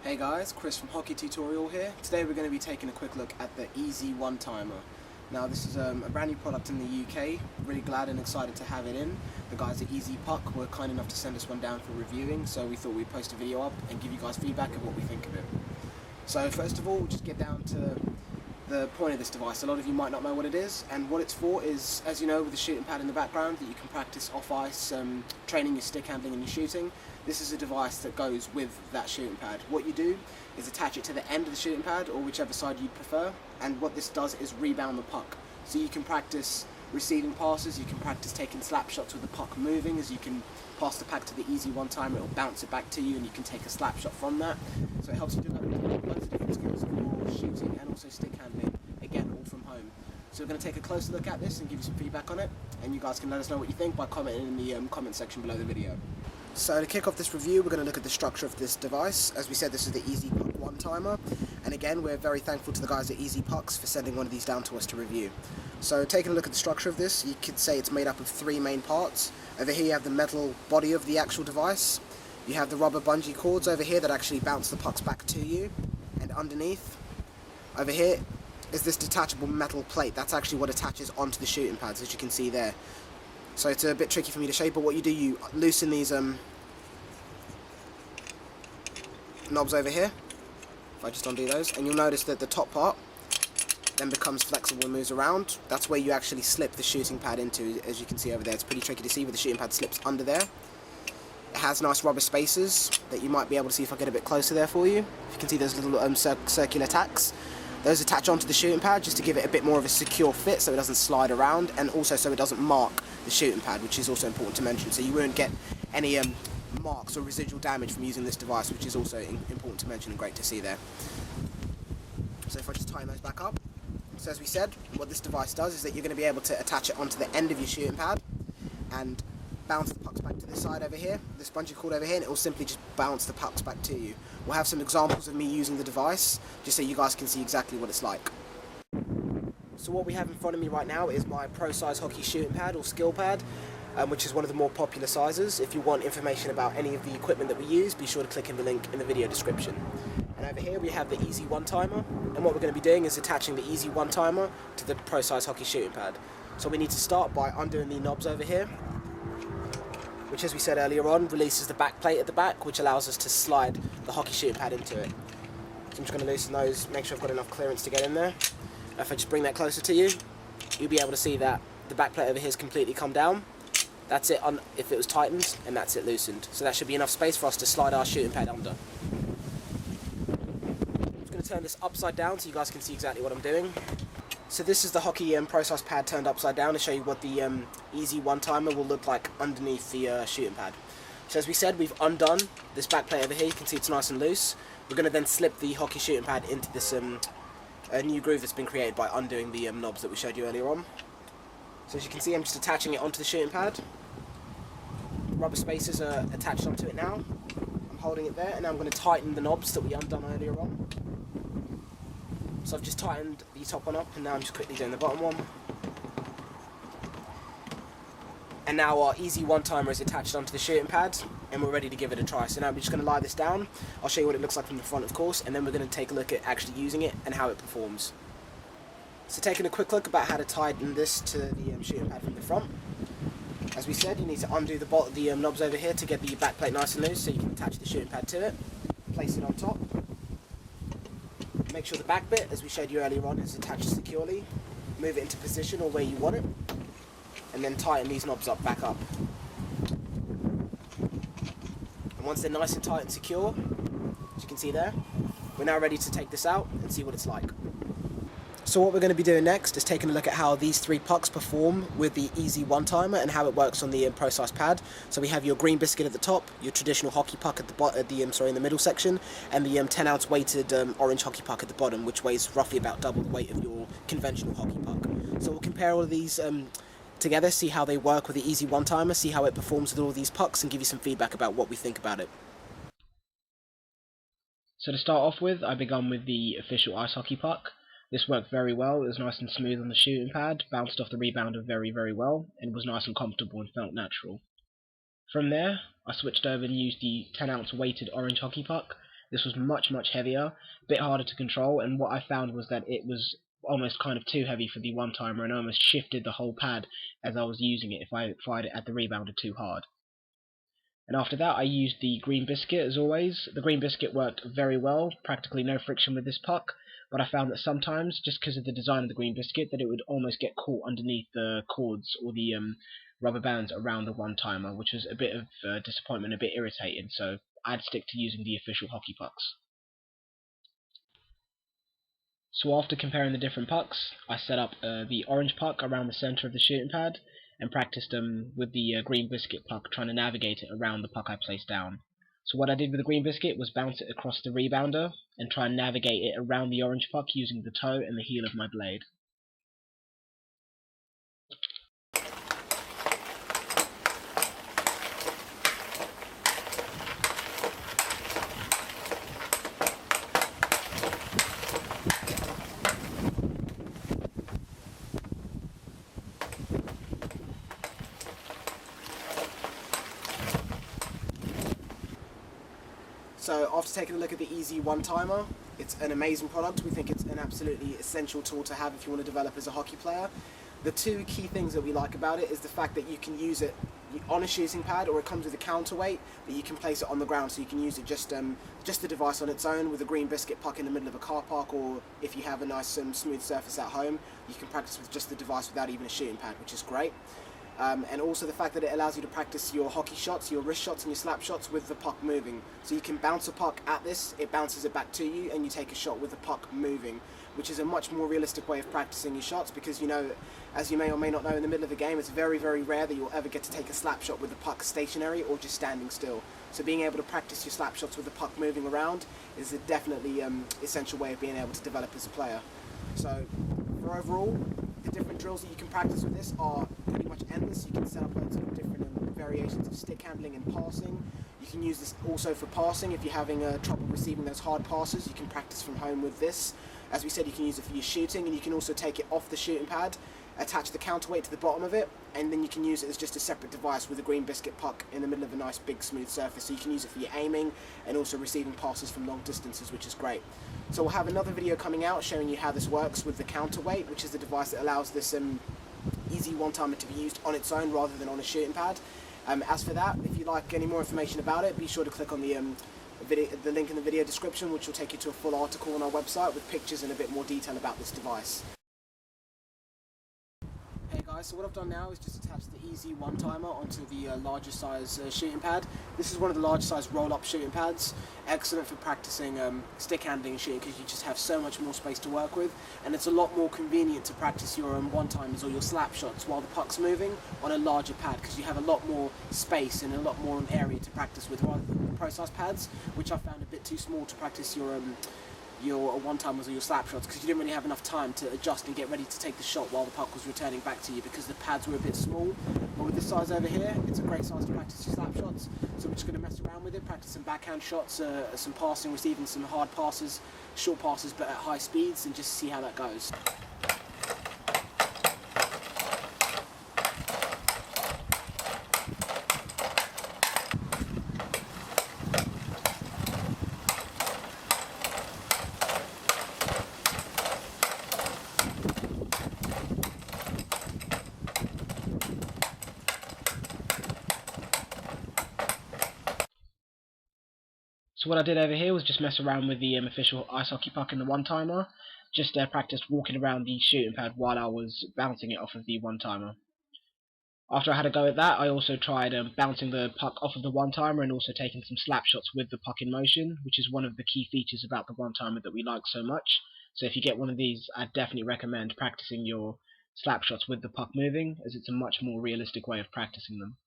Hey guys, Chris from Hockey Tutorial here. Today we're going to be taking a quick look at the One Timer. Now this is a brand new product in the UK. Really glad and excited to have it in. The guys at EZPuck were kind enough to send us one down for reviewing, so we thought we'd post a video up and give you guys feedback of what we think of it. So first of all, we'll just get down to the point of this device. A lot of you might not know what it is, and what it's for is, as you know, with the shooting pad in the background that you can practice off ice, training your stick handling and your shooting. This is a device that goes with that shooting pad. What you do is attach it to the end of the shooting pad, or whichever side you prefer, and what this does is rebound the puck. So you can practice receiving passes, you can practice taking slap shots with the puck moving. As you can pass the puck to the One Timer, it'll bounce it back to you and you can take a slap shot from that. So it helps you develop loads of different skills for shooting and also stick handling, again all from home. So we're going to take a closer look at this and give you some feedback on it, and you guys can let us know what you think by commenting in the comment section below the video. So to kick off this review, we're going to look at the structure of this device. As we said, this is the EZPuck One Timer, and again we're very thankful to the guys at EZPucks for sending one of these down to us to review. So taking a look at the structure of this, you could say it's made up of three main parts. Over here you have the metal body of the actual device, you have the rubber bungee cords over here that actually bounce the pucks back to you, and underneath, over here, is this detachable metal plate. That's actually what attaches onto the shooting pads, as you can see there. So it's a bit tricky for me to show, but what you do, you loosen these knobs over here, if I just undo those, and you'll notice that the top part then becomes flexible and moves around. That's where you actually slip the shooting pad into, as you can see over there. It's pretty tricky to see, but the shooting pad slips under there. It has nice rubber spaces that you might be able to see if I get a bit closer there for you. If you can see those little circular tacks. Those attach onto the shooting pad just to give it a bit more of a secure fit so it doesn't slide around, and also so it doesn't mark the shooting pad, which is also important to mention. So you won't get any marks or residual damage from using this device, which is also important to mention and great to see there. So if I just tighten those back up. So as we said, what this device does is that you're going to be able to attach it onto the end of your shooting pad and bounce the pucks back to this side over here, this bungee cord over here, and it will simply just bounce the pucks back to you. We'll have some examples of me using the device, just so you guys can see exactly what it's like. So what we have in front of me right now is my Pro Size Hockey shooting pad, or skill pad, which is one of the more popular sizes. If you want information about any of the equipment that we use, be sure to click in the link in the video description. And over here we have the One Timer, and what we're going to be doing is attaching the One Timer to the Pro Size Hockey shooting pad. So we need to start by undoing the knobs over here, which, as we said earlier on, releases the back plate at the back, which allows us to slide the hockey shooting pad into it. So I'm just going to loosen those, make sure I've got enough clearance to get in there. If I just bring that closer to you, you'll be able to see that the back plate over here has completely come down. That's it on if it was tightened, and that's it loosened. So that should be enough space for us to slide our shooting pad under. I'm just going to turn this upside down so you guys can see exactly what I'm doing. So this is the hockey Pro Size pad turned upside down to show you what the One Timer will look like underneath the shooting pad. So as we said, we've undone this back plate over here. You can see it's nice and loose. We're going to then slip the hockey shooting pad into this new groove that's been created by undoing the knobs that we showed you earlier on. So as you can see, I'm just attaching it onto the shooting pad. The rubber spacers are attached onto it now. I'm holding it there, and now I'm going to tighten the knobs that we undone earlier on. So I've just tightened the top one up, and now I'm just quickly doing the bottom one. And now our One Timer is attached onto the shooting pad, and we're ready to give it a try. So now we're just going to lie this down. I'll show you what it looks like from the front, of course, and then we're going to take a look at actually using it and how it performs. So taking a quick look about how to tighten this to the shooting pad from the front. As we said, you need to undo the knobs over here to get the back plate nice and loose so you can attach the shooting pad to it. Place it on top. Make sure the back bit, as we showed you earlier on, is attached securely. Move it into position or where you want it, and then tighten these knobs back up. And once they're nice and tight and secure, as you can see there, we're now ready to take this out and see what it's like. So what we're going to be doing next is taking a look at how these three pucks perform with the One Timer and how it works on the Pro Size pad. So we have your green biscuit at the top, your traditional hockey puck at the in the middle section, and the 10-ounce weighted orange hockey puck at the bottom, which weighs roughly about double the weight of your conventional hockey puck. So we'll compare all of these together, see how they work with the One Timer, see how it performs with all of these pucks, and give you some feedback about what we think about it. So to start off with, I began with the official ice hockey puck. This worked very well. It was nice and smooth on the shooting pad, bounced off the rebounder very, very well, and was nice and comfortable and felt natural. From there, I switched over and used the 10-ounce weighted orange hockey puck, This was much heavier, a bit harder to control, and what I found was that it was almost kind of too heavy for the OneTimer and almost shifted the whole pad as I was using it if I fired it at the rebounder too hard. And after that I used the green biscuit as always. The green biscuit worked very well, practically no friction with this puck, but I found that sometimes, just because of the design of the green biscuit, that it would almost get caught underneath the cords or the rubber bands around the OneTimer, which was a bit of disappointment, a bit irritating, so I'd stick to using the official hockey pucks. So after comparing the different pucks, I set up the orange puck around the center of the shooting pad and practiced with the green biscuit puck, trying to navigate it around the puck I placed down. So what I did with the green biscuit was bounce it across the rebounder and try and navigate it around the orange puck using the toe and the heel of my blade. So after taking a look at the EZPuck One Timer, it's an amazing product. We think it's an absolutely essential tool to have if you want to develop as a hockey player. The two key things that we like about it is the fact that you can use it on a shooting pad, or it comes with a counterweight that you can place it on the ground, so you can use it just the device on its own with a green biscuit puck in the middle of a car park, or if you have a nice smooth surface at home, you can practice with just the device without even a shooting pad, which is great. And also the fact that it allows you to practice your hockey shots, your wrist shots and your slap shots with the puck moving. So you can bounce a puck at this, it bounces it back to you, and you take a shot with the puck moving, which is a much more realistic way of practicing your shots, because, you know, as you may or may not know, in the middle of a game, it's very rare that you'll ever get to take a slap shot with the puck stationary or just standing still. So being able to practice your slap shots with the puck moving around is a definitely essential way of being able to develop as a player. So for overall, the different drills that you can practice with this are pretty much endless. You can set up loads of different variations of stick handling and passing. You can use this also for passing. If you're having trouble receiving those hard passes, you can practice from home with this. As we said, you can use it for your shooting, and you can also take it off the shooting pad, attach the counterweight to the bottom of it, and then you can use it as just a separate device with a green biscuit puck in the middle of a nice big smooth surface. So you can use it for your aiming and also receiving passes from long distances, which is great. So we'll have another video coming out showing you how this works with the counterweight, which is the device that allows this EZPuck One Timer to be used on its own rather than on a shooting pad. As for that, if you'd like any more information about it, be sure to click on the link in the video description, which will take you to a full article on our website with pictures and a bit more detail about this device. Hey guys, so what I've done now is just attach the EZPuck One Timer onto the larger size shooting pad. This is one of the large size roll-up shooting pads. Excellent for practicing stick handling and shooting, because you just have so much more space to work with, and it's a lot more convenient to practice your one-timers or your slap shots while the puck's moving on a larger pad, because you have a lot more space and a lot more area to practice with, rather than the pro-size pads, which I found a bit too small to practice your one-timers or your slap shots, because you didn't really have enough time to adjust and get ready to take the shot while the puck was returning back to you, because the pads were a bit small. But with this size over here, it's a great size to practice your slap shots. So we're just going to mess around with it, practice some backhand shots, some passing, receiving some hard passes, short passes but at high speeds, and just see how that goes. So what I did over here was just mess around with the official ice hockey puck in the OneTimer. Just practiced walking around the shooting pad while I was bouncing it off of the OneTimer. After I had a go at that, I also tried bouncing the puck off of the OneTimer and also taking some slap shots with the puck in motion, which is one of the key features about the OneTimer that we like so much. So if you get one of these, I'd definitely recommend practicing your slap shots with the puck moving, as it's a much more realistic way of practicing them.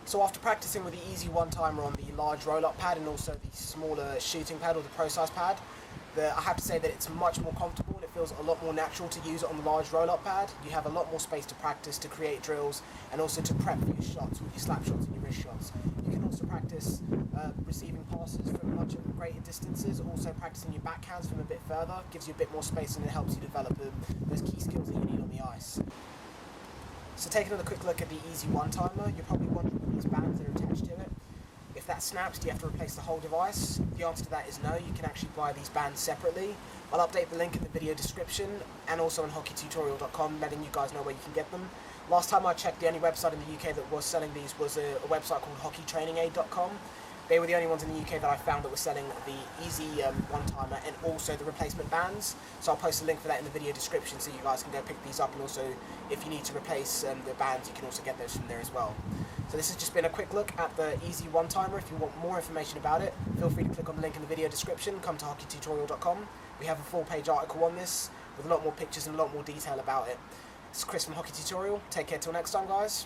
So after practicing with the EZPuck One Timer on the large roll-up pad and also the smaller shooting pad or the pro-size pad, I have to say that it's much more comfortable and it feels a lot more natural to use it on the large roll-up pad. You have a lot more space to practice, to create drills, and also to prep for your shots with your slap shots and your wrist shots. You can also practice receiving passes from much greater distances, also practicing your backhands from a bit further, gives you a bit more space, and it helps you develop those key skills that you need on the ice. So taking another quick look at the EZPuck One Timer, you're probably wondering what these bands that are attached to it. if that snaps, do you have to replace the whole device? The answer to that is no. You can actually buy these bands separately. I'll update the link in the video description and also on hockeytutorial.com, letting you guys know where you can get them. Last time I checked, the only website in the UK that was selling these was a website called hockeytrainingaid.com. They were the only ones in the UK that I found that were selling the One Timer and also the replacement bands. So I'll post a link for that in the video description so you guys can go pick these up, and also if you need to replace the bands, you can also get those from there as well. So this has just been a quick look at the One Timer. If you want more information about it, feel free to click on the link in the video description, come to hockeytutorial.com. We have a full-page article on this with a lot more pictures and a lot more detail about it. This is Chris from Hockey Tutorial. Take care till next time, guys.